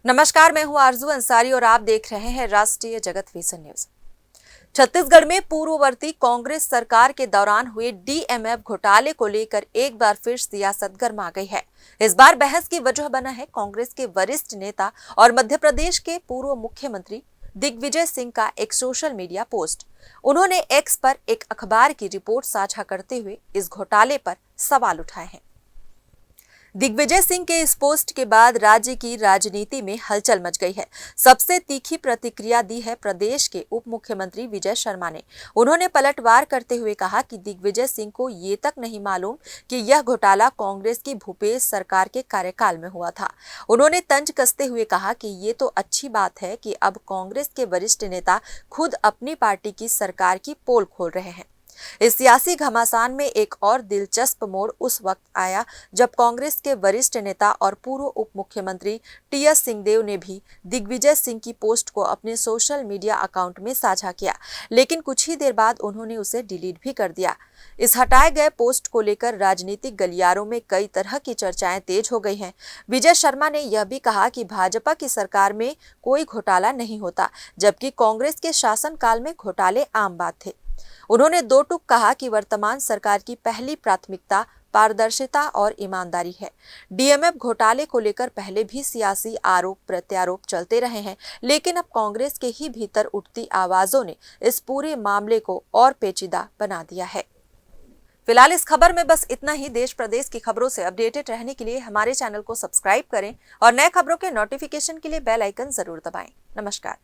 नमस्कार, मैं हूं आरजू अंसारी और आप देख रहे हैं राष्ट्रीय जगत विजन न्यूज। छत्तीसगढ़ में पूर्ववर्ती कांग्रेस सरकार के दौरान हुए डीएमएफ घोटाले को लेकर एक बार फिर सियासत गर्मा गई है। इस बार बहस की वजह बना है कांग्रेस के वरिष्ठ नेता और मध्य प्रदेश के पूर्व मुख्यमंत्री दिग्विजय सिंह का एक सोशल मीडिया पोस्ट। उन्होंने एक्स पर एक अखबार की रिपोर्ट साझा करते हुए इस घोटाले पर सवाल उठाए हैं। दिग्विजय सिंह के इस पोस्ट के बाद राज्य की राजनीति में हलचल मच गई है। सबसे तीखी प्रतिक्रिया दी है प्रदेश के उप मुख्यमंत्री विजय शर्मा ने। उन्होंने पलटवार करते हुए कहा कि दिग्विजय सिंह को ये तक नहीं मालूम कि यह घोटाला कांग्रेस की भूपेश सरकार के कार्यकाल में हुआ था। उन्होंने तंज कसते हुए कहा कि ये तो अच्छी बात है कि अब कांग्रेस के वरिष्ठ नेता खुद अपनी पार्टी की सरकार की पोल खोल रहे हैं। इस सियासी घमासान में एक और दिलचस्प मोड़ उस वक्त आया जब कांग्रेस के वरिष्ठ नेता और पूर्व उप मुख्यमंत्री टीएस सिंहदेव ने भी दिग्विजय सिंह की पोस्ट को अपने सोशल मीडिया अकाउंट में साझा किया, लेकिन कुछ ही देर बाद उन्होंने उसे डिलीट भी कर दिया। इस हटाए गए पोस्ट को लेकर राजनीतिक गलियारों में कई तरह की चर्चाएं तेज हो गई हैं। विजय शर्मा ने यह भी कहा कि भाजपा की सरकार में कोई घोटाला नहीं होता, जबकि कांग्रेस के शासनकाल में घोटाले आम बात थे। उन्होंने दो टूक कहा कि वर्तमान सरकार की पहली प्राथमिकता पारदर्शिता और ईमानदारी है। डीएमएफ घोटाले को लेकर पहले भी सियासी आरोप प्रत्यारोप चलते रहे हैं, लेकिन अब कांग्रेस के ही भीतर उठती आवाजों ने इस पूरे मामले को और पेचीदा बना दिया है। फिलहाल इस खबर में बस इतना ही। देश प्रदेश की खबरों से अपडेटेड रहने के लिए हमारे चैनल को सब्सक्राइब करें और नए खबरों के नोटिफिकेशन के लिए बेल आइकन जरूर दबाएं। नमस्कार।